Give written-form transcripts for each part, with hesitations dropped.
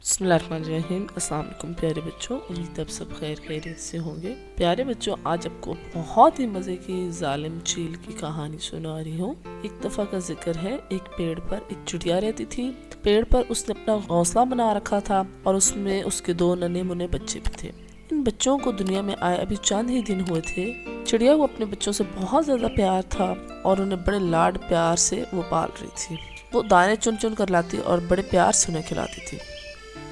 बिस्मिल्लाहिर्रहमानिर्रहीम। अस्सलाम वालेकुम प्यारे बच्चों, उम्मीद है आप सब खैर खैरियत से होंगे। प्यारे बच्चों, आज आपको बहुत ही मज़े की जालिम चील की कहानी सुना रही हूँ। एक दफ़ा का जिक्र है, एक पेड़ पर एक चिड़िया रहती थी। पेड़ पर उसने अपना घोंसला बना रखा था और उसमें उसके 2 नन्हे मुन्ने बच्चे भी थे। इन बच्चों को दुनिया में आए अभी चंद ही दिन हुए थे। चिड़िया को अपने बच्चों से बहुत ज़्यादा प्यार था और उन्हें बड़े लाड प्यार से वो पाल रही थी। वो दाने चुन चुन कर लाती और बड़े प्यार से उन्हें खिलाती थी।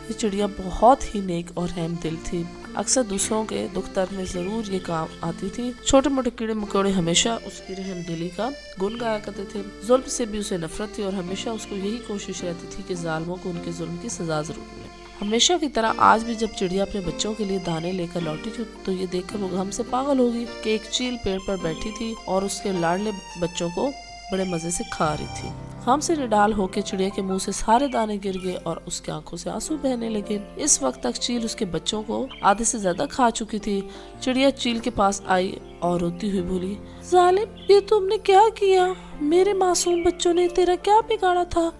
ये चिड़िया बहुत ही नेक और रहम दिल थी। अक्सर दूसरों के दुख दर्द में जरूर ये काम आती थी। छोटे मोटे कीड़े मकोड़े हमेशा उसकी रहम दिली का गुण गाया करते थे। जुल्म से भी उसे नफरत थी और हमेशा उसको यही कोशिश रहती थी कि जालिमों को उनके जुल्म की सजा जरूर मिले। हमेशा की तरह आज भी जब चिड़िया अपने बच्चों के लिए दाने लेकर लौटी थी तो ये देखकर वो गम से पागल होगी कि एक चील पेड़ पर बैठी थी और उसके लाडले बच्चों को बड़े मजे से खा रही थी। हम से निडाल होकर चिड़िया के मुंह से सारे दाने गिर गए और उसकी आंखों से आंसू बहने लगे। इस वक्त तक चील उसके बच्चों को आधे से ज्यादा खा चुकी थी। चिड़िया चील के पास आई और रोती हुई बोली, जालिम, ये तुमने क्या किया? मेरे मासूम बच्चों ने तेरा क्या बिगाड़ा था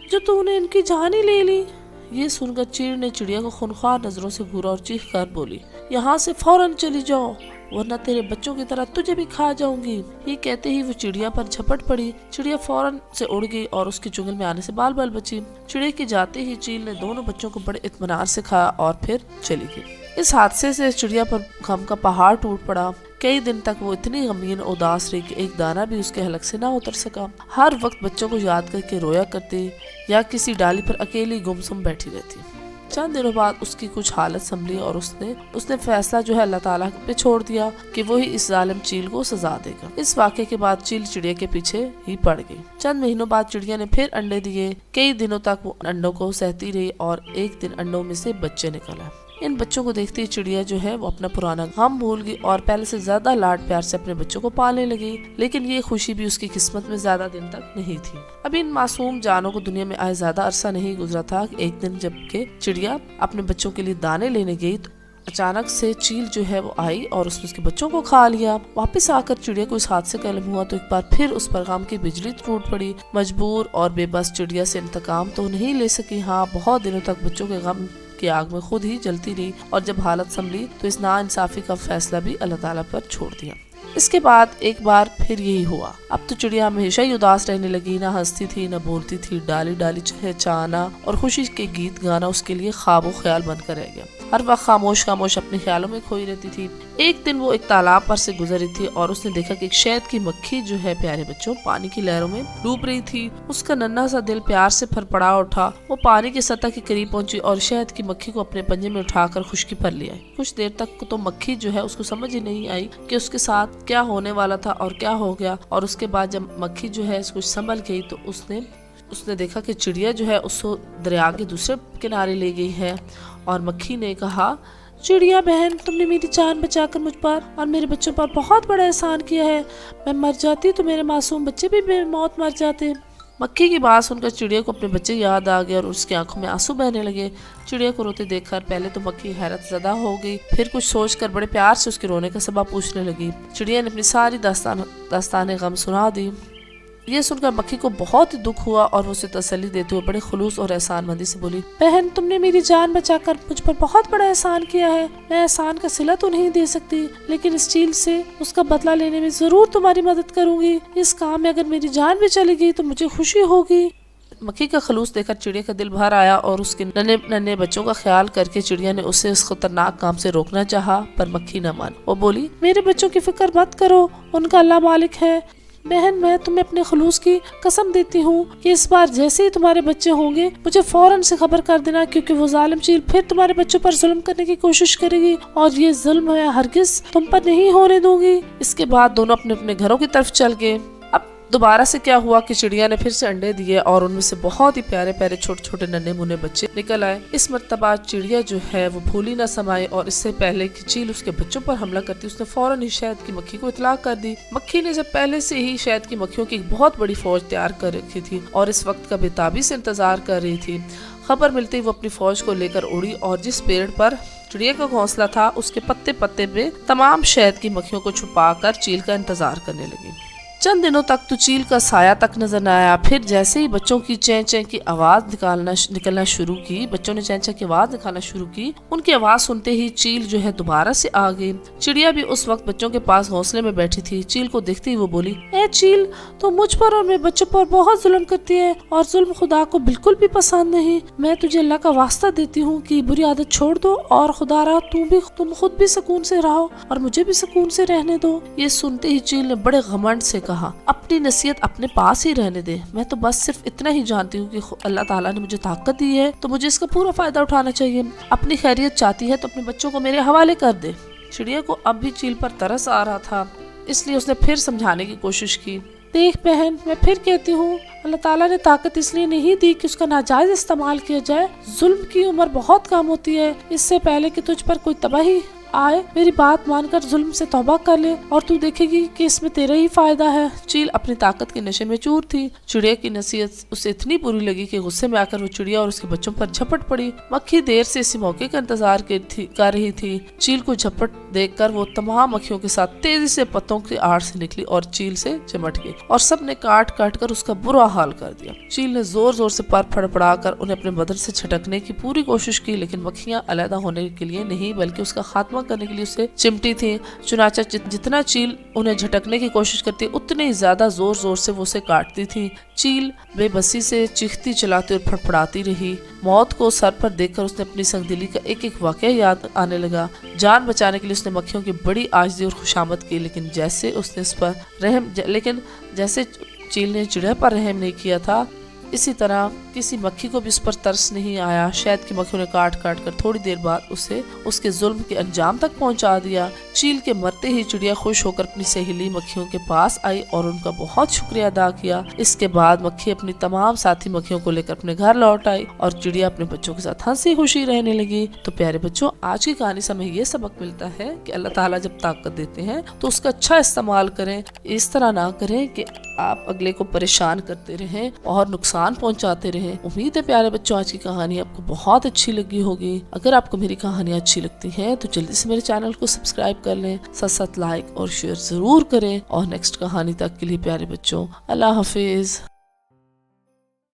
जो तूने इनकी जान ही ले ली? ये सुनकर चील ने चिड़िया को खूनख्वार नजरों से घूरा और चीख कर बोली, यहाँ से फौरन चली जाओ वरना तेरे बच्चों की तरह तुझे भी खा जाऊंगी। ये कहते ही वो चिड़िया पर झपट पड़ी। चिड़िया फौरन से उड़ गई और उसके चुंगल में आने से बाल बाल बची। चिड़िया के जाते ही चील ने दोनों बच्चों को बड़े इत्मीनान से खाया और फिर चली गई। इस हादसे से चिड़िया पर गम का पहाड़ टूट पड़ा। कई दिन तक वो इतनी गमगीन उदास रही कि एक दाना भी उसके हलक से ना उतर सका। हर वक्त बच्चों को याद करके रोया करती या किसी डाली पर अकेली गुमसुम बैठी रहती। चंद दिनों बाद उसकी कुछ हालत संभली और उसने फैसला जो है अल्लाह ताला पे छोड़ दिया कि वो ही इस जालिम चील को सजा देगा। इस वाक़े के बाद चील चिड़िया के पीछे ही पड़ गई। चंद महीनों बाद चिड़िया ने फिर अंडे दिए। कई दिनों तक वो अंडों को सहती रही और एक दिन अंडों में से बच्चे निकल आए। इन बच्चों को देखती चिड़िया जो है वो अपना पुराना गम भूल गई और पहले से ज्यादा लाड प्यार से अपने बच्चों को पालने लगी। लेकिन ये खुशी भी उसकी किस्मत में ज्यादा दिन तक नहीं थी। अभी इन मासूम जानों को दुनिया में आए ज्यादा अरसा नहीं गुजरा था। एक दिन जबकि चिड़िया अपने बच्चों के लिए दाने लेने गई तो अचानक से चील जो है वो आई और उसने उसके बच्चों को खा लिया। वापस आकर चिड़िया को इस हादसे का इल्म हुआ तो एक बार फिर उस पर गम की बिजली टूट पड़ी। मजबूर और बेबस चिड़िया से इंतकाम तो नहीं ले सकी। हाँ, बहुत दिनों तक बच्चों के गम की आग में खुद ही जलती रही और जब हालत संभली तो इस नाइंसाफी का फैसला भी अल्लाह ताला पर छोड़ दिया। इसके बाद एक बार फिर यही हुआ। अब तो चिड़िया हमेशा ही उदास रहने लगी। ना हंसती थी, ना बोलती थी। डाली डाली चहचहाना और खुशी के गीत गाना उसके लिए ख्वाब ख्याल बनकर रह गया। हर वक्त खामोश खामोश अपने ख्यालों में खोई रहती थी। एक दिन वो एक तालाब पर से गुजर रही थी और उसने देखा कि एक शहद की मक्खी जो है प्यारे बच्चों पानी की लहरों में डूब रही थी। उसका नन्हा सा दिल प्यार से फड़फड़ा उठा। वो पानी की सतह के करीब पहुंची और शहद की मक्खी को अपने पंजे में उठाकर खुशकी पर ले आई। कुछ देर तक तो मक्खी जो है उसको समझ ही नहीं आई कि उसके साथ क्या होने वाला था और क्या हो गया। और उसके बाद जब मक्खी जो है कुछ संभल गई तो उसने देखा कि चिड़िया जो है उसको दरिया के दूसरे किनारे ले गई है। और मक्खी ने कहा, चिड़िया बहन, तुमने मेरी जान बचाकर मुझ पर और मेरे बच्चों पर बहुत बड़ा एहसान किया है। मैं मर जाती तो मेरे मासूम बच्चे भी बेमौत मर जाते। मक्खी की बात सुनकर चिड़िया को अपने बच्चे याद आ गए और उसकी आंखों में आंसू बहने लगे। चिड़िया को रोते देखकर पहले तो मक्खी हैरत ज़दा हो गई, फिर कुछ सोचकर बड़े प्यार से उसके रोने का सबब पूछने लगी। चिड़िया ने अपनी सारी दास्तान गम सुना दी। ये सुनकर मक्खी को बहुत ही दुख हुआ और वो उसे तसल्ली देते हुए बड़े खुलूस और एहसानमंदी से बोली, बहन, तुमने मेरी जान बचाकर मुझ पर बहुत बड़ा एहसान किया है। मैं एहसान का सिला तो नहीं दे सकती, लेकिन इस चील से उसका बदला लेने में जरूर तुम्हारी मदद करूंगी। इस काम में अगर मेरी जान भी चली गई तो मुझे खुशी होगी। मक्खी का खलूस देखकर चिड़िया का दिल भर आया और उसके नन्हे नन्हे बच्चों का ख्याल करके चिड़िया ने उसे इस खतरनाक काम से रोकना चाहा, पर मक्खी न मान। वो बोली, मेरे बच्चों की फिक्र मत करो, उनका अल्लाह मालिक है। बहन, मैं तुम्हें अपने खलूस की कसम देती हूँ कि इस बार जैसे ही तुम्हारे बच्चे होंगे मुझे फौरन से खबर कर देना, क्योंकि वो जालिम चील फिर तुम्हारे बच्चों पर जुल्म करने की कोशिश करेगी और ये जुल्म है हरगिज तुम पर नहीं होने दूंगी। इसके बाद दोनों अपने अपने घरों की तरफ चल गए। दोबारा से क्या हुआ कि चिड़िया ने फिर से अंडे दिए और उनमें से बहुत ही प्यारे प्यारे छोटे छोटे नन्हे मुन्ने बच्चे निकल आए। इस मर्तबा चिड़िया जो है वो भूली न समाई और इससे पहले कि चील उसके बच्चों पर हमला करती उसने फौरन ही शहद की मक्खी को इतला कर दी। मक्खी ने जब पहले से ही शहद की मक्खियों की एक बहुत बड़ी फौज तैयार कर रखी थी और इस वक्त का बेताबी से इंतजार कर रही थी। खबर मिलते ही वो अपनी फौज को लेकर उड़ी और जिस पेड़ पर चिड़िया का घोंसला था उसके पत्ते पत्ते में तमाम शहद की मक्खियों को छुपा कर चील का इंतजार करने लगी। चंद दिनों तक तो चील का साया तक नजर न आया। फिर जैसे ही बच्चों की चैं चैं की आवाज निकलना शुरू की, बच्चों ने चैं चैं की आवाज निकालना शुरू की, उनकी आवाज सुनते ही चील जो है दोबारा से आ गई। चिड़िया भी उस वक्त बच्चों के पास घोंसले में बैठी थी। चील को देखते ही वो बोली, ए चील, तो मुझ पर और मेरे बच्चों पर बहुत जुल्म करती है और जुल्म खुदा को बिल्कुल भी पसंद नहीं। मैं तुझे अल्लाह का वास्ता देती हूँ कि बुरी आदत छोड़ दो और खुदारा तुम खुद भी सुकून से रहो और मुझे भी सुकून से रहने दो। ये सुनते ही चील ने बड़े घमंड से कहा, अपनी नसीहत अपने पास ही रहने दे। मैं तो बस सिर्फ इतना ही जानती हूँ कि अल्लाह ताला ने मुझे ताकत दी है तो मुझे इसका पूरा फायदा उठाना चाहिए। अपनी खैरियत चाहती है तो अपने बच्चों को मेरे हवाले कर दे। चिड़िया को अब भी चील पर तरस आ रहा था, इसलिए उसने फिर समझाने की कोशिश की। देख बहन, मैं फिर कहती हूँ, अल्लाह ताला ने ताकत इसलिए नहीं दी कि उसका नाजायज इस्तेमाल किया जाए। जुल्म की उम्र बहुत कम होती है। इससे पहले कि तुझ पर कोई तबाही आए, मेरी बात मानकर जुल्म से तौबा कर ले और तू देखेगी कि इसमें तेरा ही फायदा है। चील अपनी ताकत के नशे में चूर थी। चिड़िया की नसीहत उसे इतनी बुरी लगी कि गुस्से में आकर वो चिड़िया और उसके बच्चों पर झपट पड़ी। मक्खी देर से इसी मौके का इंतजार कर रही थी। चील को झपट देखकर वो तमाम मक्खियों के साथ तेजी से पत्तों की आड़ से निकली और चील से चिमट गई और सब ने काट काट कर उसका बुरा हाल कर दिया। चील ने जोर जोर से पर फड़फड़ा कर उन्हें अपने बदन से छटकने की पूरी कोशिश की, लेकिन मक्खियां अलहदा होने के लिए नहीं बल्कि उसका खात्मा करने के लिए उसे चिमटी थी। चुनाचा जितना चील उन्हें झटकने की कोशिश करती, उतने ही ज्यादा जोर जोर से वो उसे काटती थी। चील बेबसी से चीखती चलाती और फड़फड़ाती रही। मौत को सर पर देखकर उसने अपनी संगदिली का एक एक वाकया याद आने लगा। जान बचाने के लिए उसने मक्खियों की बड़ी आजिज़ी और खुशामद की, लेकिन जैसे चील ने चिड़िया पर रहम नहीं किया था, इसी तरह किसी मक्खी को भी उस पर तरस नहीं आया। शहद की मक्खियों ने काट काट कर थोड़ी देर बाद उसे उसके जुल्म के अंजाम तक पहुंचा दिया। चील के मरते ही चिड़िया खुश होकर अपनी सहेली मक्खियों के पास आई और उनका बहुत शुक्रिया अदा किया। इसके बाद मक्खी अपनी तमाम साथी मक्खियों को लेकर अपने घर लौट आई और चिड़िया अपने बच्चों के साथ हंसी खुशी रहने लगी। तो प्यारे बच्चों, आज की कहानी से हमें ये सबक मिलता है कि अल्लाह ताला जब ताकत देते हैं तो उसका अच्छा इस्तेमाल करें। इस तरह ना करें कि आप अगले को परेशान करते रहें और नुकसान पहुंचाते रहें। उम्मीद है प्यारे बच्चों, आज की कहानी आपको बहुत अच्छी लगी होगी। अगर आपको मेरी कहानियाँ अच्छी लगती हैं तो जल्दी से मेरे चैनल को सब्सक्राइब कर लें, साथ साथ लाइक और शेयर जरूर करें। और नेक्स्ट कहानी तक के लिए प्यारे बच्चों, अल्लाह हाफिज।